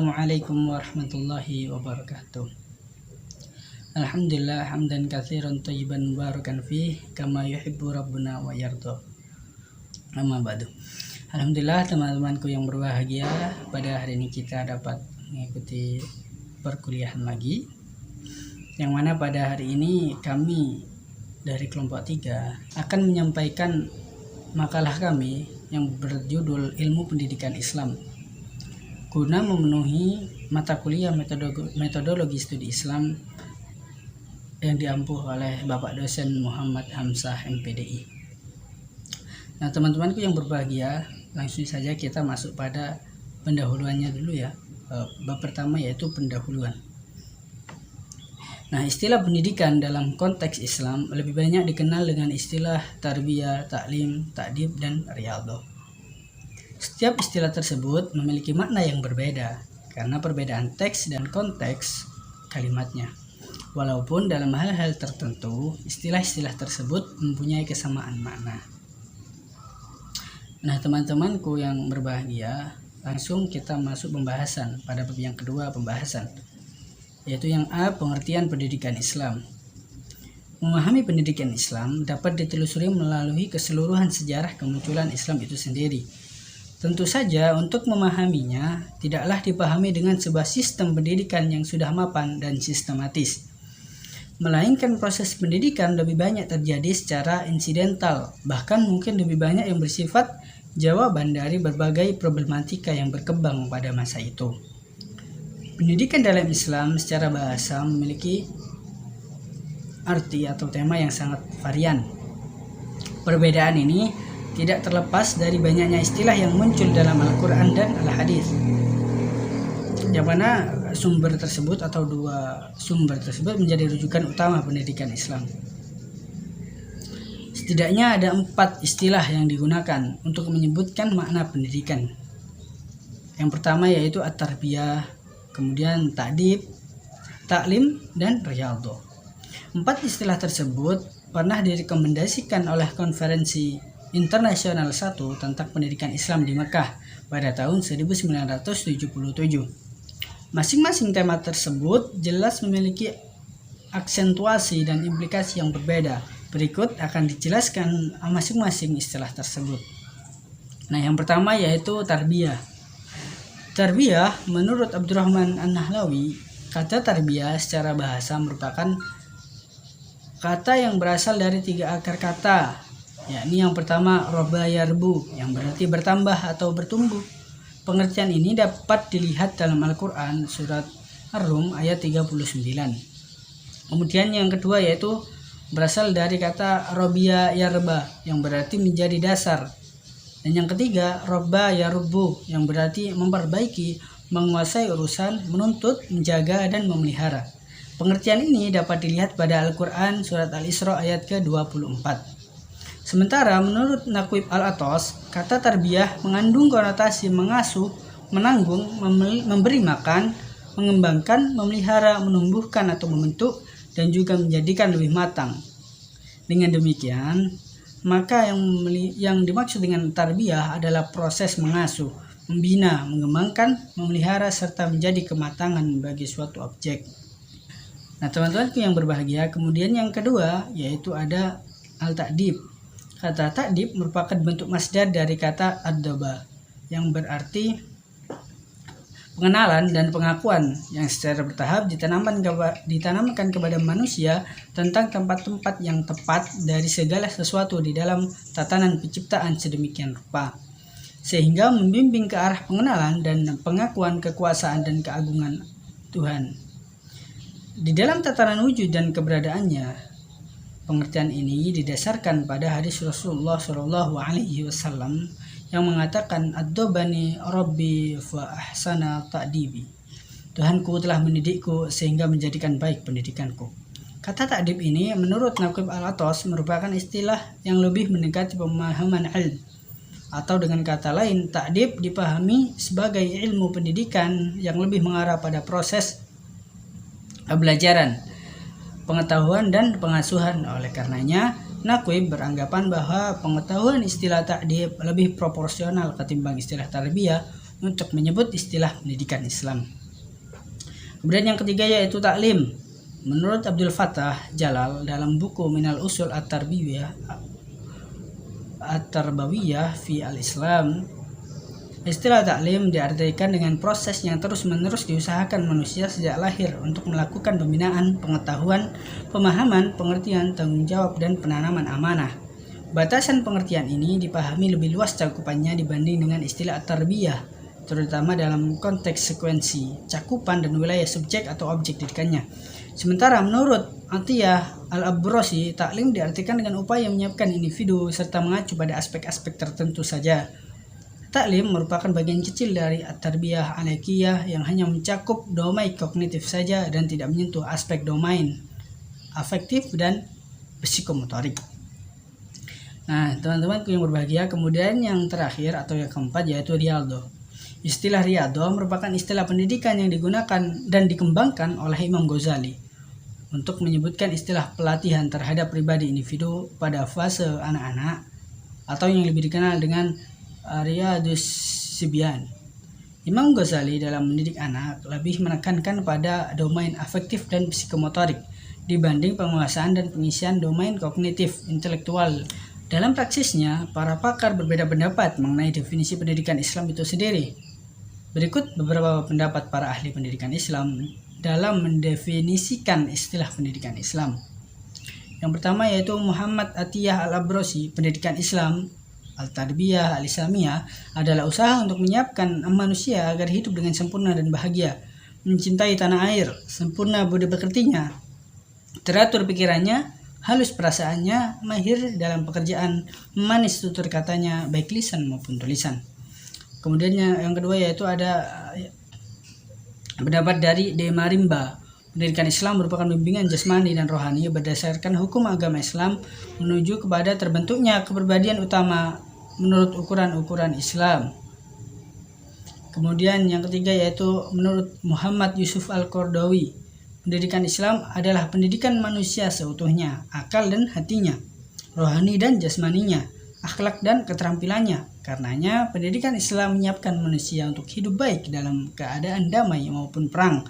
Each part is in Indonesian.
Assalamualaikum warahmatullahi wabarakatuh. Alhamdulillah hamdan katsiran thayyiban mubarakan fih kama yuhibbu rabbuna wa yarda. Amma ba'du. Alhamdulillah teman-temanku yang berbahagia, pada hari ini kita dapat mengikuti perkuliahan lagi, yang mana pada hari ini kami dari kelompok 3 akan menyampaikan makalah kami yang berjudul Ilmu Pendidikan Islam, guna memenuhi mata kuliah metodologi studi Islam yang diampuh oleh Bapak dosen Muhammad Hamzah MPDI. Nah, teman-temanku yang berbahagia, langsung saja kita masuk pada pendahuluannya dulu ya. Bab pertama yaitu pendahuluan. Nah, istilah pendidikan dalam konteks Islam lebih banyak dikenal dengan istilah tarbiyah, taklim, ta'dib, dan riyadhah. Setiap istilah tersebut memiliki makna yang berbeda karena perbedaan teks dan konteks kalimatnya. Walaupun dalam hal-hal tertentu, istilah-istilah tersebut mempunyai kesamaan makna. Nah, teman-temanku yang berbahagia, langsung kita masuk pembahasan pada bab yang kedua pembahasan, yaitu yang A, pengertian pendidikan Islam. Memahami pendidikan Islam dapat ditelusuri melalui keseluruhan sejarah kemunculan Islam itu sendiri. Tentu saja untuk memahaminya tidaklah dipahami dengan sebuah sistem pendidikan yang sudah mapan dan sistematis, melainkan proses pendidikan lebih banyak terjadi secara insidental, bahkan mungkin lebih banyak yang bersifat jawaban dari berbagai problematika yang berkembang pada masa itu. Pendidikan dalam Islam secara bahasa memiliki arti atau tema yang sangat varian. Perbedaan ini tidak terlepas dari banyaknya istilah yang muncul dalam Al-Quran dan Al-Hadis, yang mana sumber tersebut atau dua sumber tersebut menjadi rujukan utama pendidikan Islam. Setidaknya ada 4 istilah yang digunakan untuk menyebutkan makna pendidikan. Yang pertama yaitu at-tarbiyah, kemudian ta'dib, taklim, dan riyadhah. 4 istilah tersebut pernah direkomendasikan oleh Konferensi Internasional 1 tentang Pendidikan Islam di Mekah pada tahun 1977. Masing-masing tema tersebut jelas memiliki aksentuasi dan implikasi yang berbeda. Berikut akan dijelaskan masing-masing istilah tersebut. Nah, yang pertama yaitu tarbiyah. Tarbiyah menurut Abdurrahman An-Nahlawi, kata tarbiyah secara bahasa merupakan kata yang berasal dari 3 akar kata, yakni yang pertama roba yarbu, yang berarti bertambah atau bertumbuh. Pengertian ini dapat dilihat dalam Al-Quran surat Ar-Rum ayat 39. Kemudian yang kedua yaitu berasal dari kata robiya yarba, yang berarti menjadi dasar. Dan yang ketiga roba yarbu, yang berarti memperbaiki, menguasai urusan, menuntut, menjaga, dan memelihara. Pengertian ini dapat dilihat pada Al-Quran surat Al-Isra ayat ke-24. Sementara menurut Naqib Al-Atos, kata tarbiyah mengandung konotasi mengasuh, menanggung, memberi makan, mengembangkan, memelihara, menumbuhkan atau membentuk, dan juga menjadikan lebih matang. Dengan demikian, maka yang dimaksud dengan tarbiyah adalah proses mengasuh, membina, mengembangkan, memelihara, serta menjadi kematangan bagi suatu objek. Nah, teman-temanku yang berbahagia, kemudian yang kedua yaitu ada al-ta'dib. Kata ta'dib merupakan bentuk masdar dari kata ad-daba, yang berarti pengenalan dan pengakuan yang secara bertahap ditanamkan kepada manusia tentang tempat-tempat yang tepat dari segala sesuatu di dalam tatanan penciptaan sedemikian rupa, sehingga membimbing ke arah pengenalan dan pengakuan kekuasaan dan keagungan Tuhan. Di dalam tatanan wujud dan keberadaannya, pengertian ini didasarkan pada hadis Rasulullah SAW yang mengatakan ad-dobani Rabbi fa ahsana ta'dibi. Tuhanku telah mendidikku sehingga menjadikan baik pendidikanku. Kata ta'dib ini menurut Naqib Al-Atos merupakan istilah yang lebih mendekati pemahaman ilmu, atau dengan kata lain ta'dib dipahami sebagai ilmu pendidikan yang lebih mengarah pada proses pembelajaran, pengetahuan, dan pengasuhan. Oleh karenanya, Naqib beranggapan bahwa pengetahuan istilah ta'dib lebih proporsional ketimbang istilah tarbiyah untuk menyebut istilah pendidikan Islam. Kemudian yang ketiga yaitu taklim. Menurut Abdul Fattah Jalal dalam buku Minal Usul At-Tarbawiyah fi al-Islam, istilah taklim diartikan dengan proses yang terus-menerus diusahakan manusia sejak lahir untuk melakukan pembinaan, pengetahuan, pemahaman, pengertian, tanggung jawab, dan penanaman amanah. Batasan pengertian ini dipahami lebih luas cakupannya dibanding dengan istilah at-tarbiyah, terutama dalam konteks sekuensi, cakupan, dan wilayah subjek atau objek didikannya. Sementara menurut Atiyah Al-Abrasi, taklim diartikan dengan upaya menyiapkan individu serta mengacu pada aspek-aspek tertentu saja. Taklim merupakan bagian kecil dari at-tarbiyah alaqiyah yang hanya mencakup domain kognitif saja dan tidak menyentuh aspek domain afektif dan psikomotorik. Nah, teman-teman yang berbahagia, kemudian yang terakhir atau yang keempat yaitu riyadhah. Istilah riyadhah merupakan istilah pendidikan yang digunakan dan dikembangkan oleh Imam Ghazali untuk menyebutkan istilah pelatihan terhadap pribadi individu pada fase anak-anak atau yang lebih dikenal dengan Riyadhus Sibyan. Imam Ghazali dalam mendidik anak lebih menekankan pada domain afektif dan psikomotorik dibanding penguasaan dan pengisian domain kognitif intelektual. Dalam praksisnya, para pakar berbeda pendapat mengenai definisi pendidikan Islam itu sendiri. Berikut beberapa pendapat para ahli pendidikan Islam dalam mendefinisikan istilah pendidikan Islam. Yang pertama yaitu Muhammad Atiyah Al-Abrasi, pendidikan Islam Al-Tarbiyah Al-Islamiyah adalah usaha untuk menyiapkan manusia agar hidup dengan sempurna dan bahagia, mencintai tanah air, sempurna budi pekertinya, teratur pikirannya, halus perasaannya, mahir dalam pekerjaan, manis tutur katanya, baik lisan maupun tulisan. Kemudian yang kedua yaitu ada pendapat dari De Marimba. Pendidikan Islam merupakan bimbingan jasmani dan rohani berdasarkan hukum agama Islam menuju kepada terbentuknya kepribadian utama menurut ukuran-ukuran Islam. Kemudian yang ketiga yaitu menurut Muhammad Yusuf Al-Qardawi, pendidikan Islam adalah pendidikan manusia seutuhnya, akal dan hatinya, rohani dan jasmaninya, akhlak dan keterampilannya. Karenanya, pendidikan Islam menyiapkan manusia untuk hidup baik dalam keadaan damai maupun perang,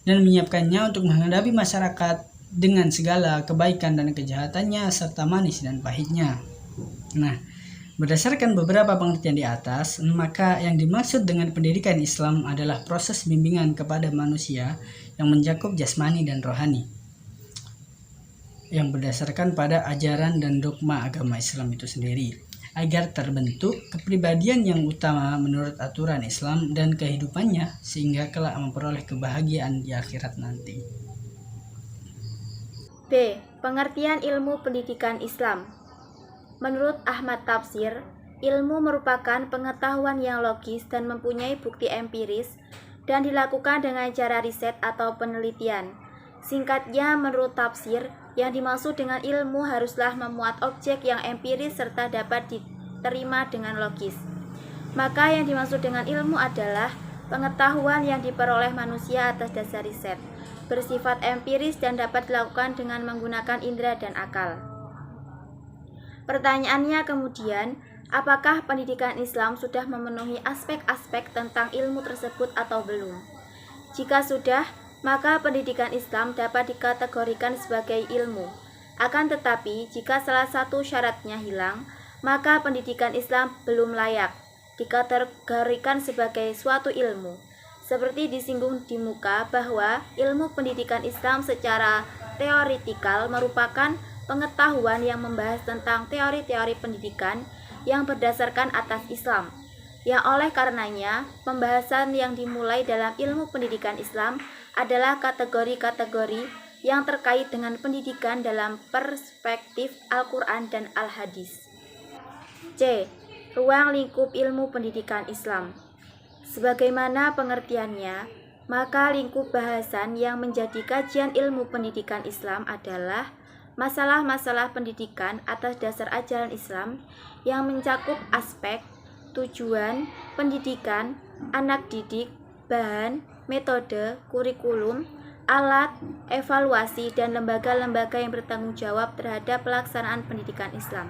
dan menyiapkannya untuk menghadapi masyarakat dengan segala kebaikan dan kejahatannya serta manis dan pahitnya. Nah, berdasarkan beberapa pengertian di atas, maka yang dimaksud dengan pendidikan Islam adalah proses bimbingan kepada manusia yang mencakup jasmani dan rohani, yang berdasarkan pada ajaran dan dogma agama Islam itu sendiri, agar terbentuk kepribadian yang utama menurut aturan Islam dan kehidupannya sehingga kelak memperoleh kebahagiaan di akhirat nanti. B. Pengertian ilmu pendidikan Islam. Menurut Ahmad Tafsir, ilmu merupakan pengetahuan yang logis dan mempunyai bukti empiris dan dilakukan dengan cara riset atau penelitian. Singkatnya, menurut Tafsir, yang dimaksud dengan ilmu haruslah memuat objek yang empiris serta dapat diterima dengan logis. Maka yang dimaksud dengan ilmu adalah pengetahuan yang diperoleh manusia atas dasar riset, bersifat empiris dan dapat dilakukan dengan menggunakan indera dan akal. Pertanyaannya kemudian, apakah pendidikan Islam sudah memenuhi aspek-aspek tentang ilmu tersebut atau belum? Jika sudah, maka pendidikan Islam dapat dikategorikan sebagai ilmu. Akan tetapi, jika salah satu syaratnya hilang, maka pendidikan Islam belum layak dikategorikan sebagai suatu ilmu. Seperti disinggung di muka bahwa ilmu pendidikan Islam secara teoritikal merupakan pengetahuan yang membahas tentang teori-teori pendidikan yang berdasarkan atas Islam. Yang oleh karenanya, pembahasan yang dimulai dalam ilmu pendidikan Islam adalah kategori-kategori yang terkait dengan pendidikan dalam perspektif Al-Quran dan Al-Hadis. C. Ruang lingkup ilmu pendidikan Islam. Sebagaimana pengertiannya, maka lingkup bahasan yang menjadi kajian ilmu pendidikan Islam adalah masalah-masalah pendidikan atas dasar ajaran Islam yang mencakup aspek, tujuan, pendidikan, anak didik, bahan, metode, kurikulum, alat, evaluasi, dan lembaga-lembaga yang bertanggung jawab terhadap pelaksanaan pendidikan Islam.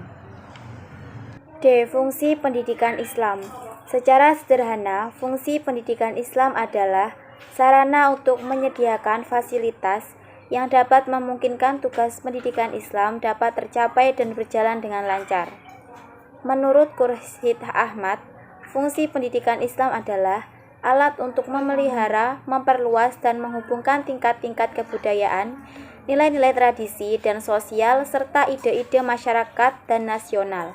D. Fungsi pendidikan Islam. Secara sederhana, fungsi pendidikan Islam adalah sarana untuk menyediakan fasilitas yang dapat memungkinkan tugas pendidikan Islam dapat tercapai dan berjalan dengan lancar. Menurut Khursyid Ahmad, fungsi pendidikan Islam adalah alat untuk memelihara, memperluas, dan menghubungkan tingkat-tingkat kebudayaan, nilai-nilai tradisi dan sosial, serta ide-ide masyarakat dan nasional.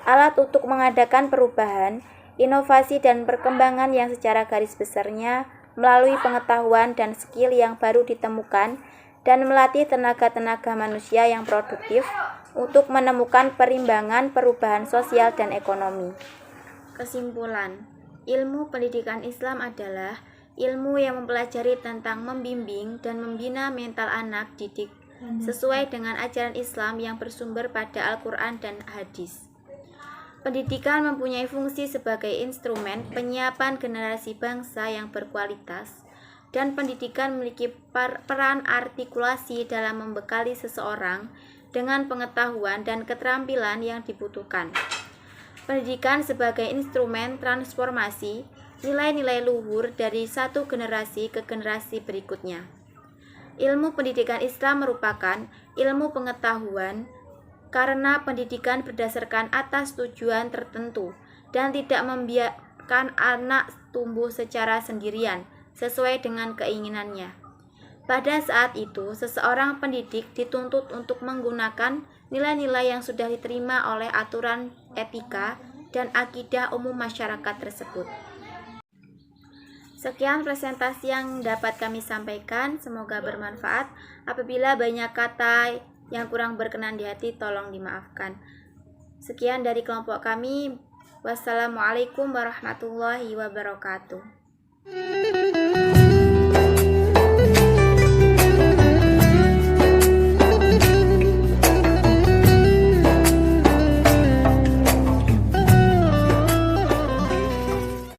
Alat untuk mengadakan perubahan, inovasi, dan perkembangan yang secara garis besarnya melalui pengetahuan dan skill yang baru ditemukan dan melatih tenaga-tenaga manusia yang produktif untuk menemukan perimbangan perubahan sosial dan ekonomi. Kesimpulan, ilmu pendidikan Islam adalah ilmu yang mempelajari tentang membimbing dan membina mental anak didik sesuai dengan ajaran Islam yang bersumber pada Al-Quran dan Hadis. Pendidikan mempunyai fungsi sebagai instrumen penyiapan generasi bangsa yang berkualitas, dan pendidikan memiliki peran artikulasi dalam membekali seseorang dengan pengetahuan dan keterampilan yang dibutuhkan. Pendidikan sebagai instrumen transformasi nilai-nilai luhur dari satu generasi ke generasi berikutnya. Ilmu pendidikan Islam merupakan ilmu pengetahuan karena pendidikan berdasarkan atas tujuan tertentu dan tidak membiarkan anak tumbuh secara sendirian sesuai dengan keinginannya. Pada saat itu, seseorang pendidik dituntut untuk menggunakan nilai-nilai yang sudah diterima oleh aturan etika dan akidah umum masyarakat tersebut. Sekian presentasi yang dapat kami sampaikan, semoga bermanfaat. Apabila banyak kata yang kurang berkenan di hati, tolong dimaafkan. Sekian dari kelompok kami. Wassalamualaikum warahmatullahi wabarakatuh.